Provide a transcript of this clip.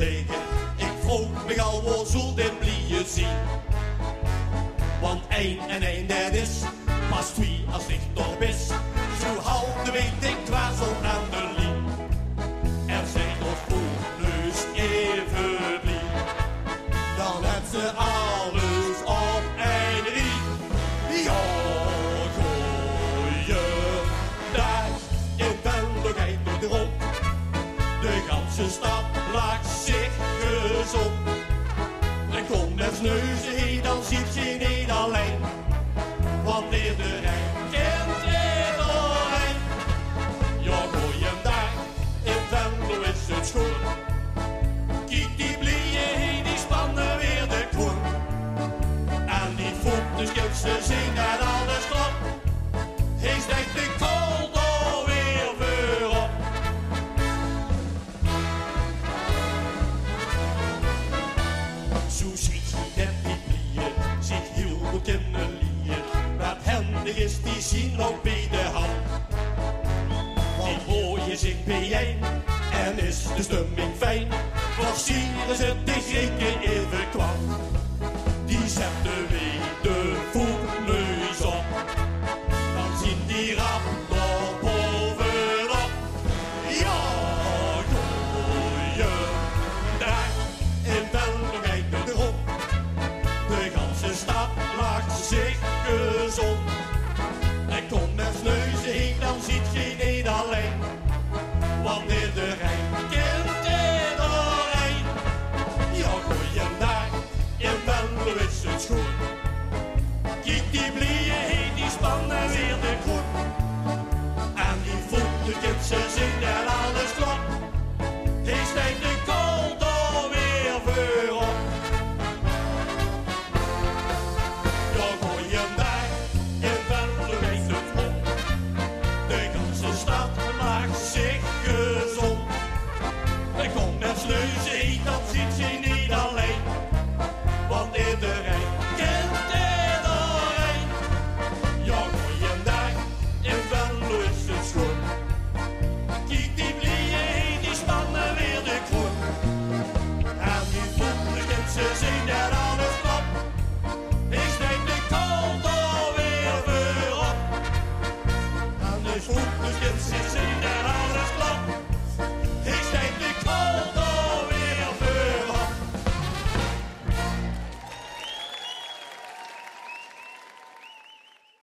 liggen. Ik vroeg me al wat zult en blije zien. Want 1 en 1 dat is pas 2 als het op is. Zo houden weet ik kwazel aan de lien. Er zijn nog voetneus even blij. Dan hebben ze alles op één riem. Ja, goeiedag, in Venlo door de rond. De ganse stad lag zich gezond. En kom met neuzen heen, dan ziet je niet alleen. Wanneer de Rijn kent iedereen. Ja, goeiedag, in Venlo is het schoon. Kijk die blieën heen, die spannen weer de kroon. En die voetenskunsten zien dat alles klopt. Hij steekt de kool door weer voorop. Zo ziet je dat die blieën zich heel goed kunnen lieren. Wat handig is, die zien ook bij de hand. Want mooie zingt bijeen en is de stemming fijn. Versieren ze de Grieken even kwam. Die zetten weer de voetneus op. Dan zien die rap nog bovenop. Ja, goeiedag, in Venlo kijkt de rond. De ganse stad lacht zich gezond. En kom met neuzen heen, dan ziet je niet alleen. Wanneer de Rijn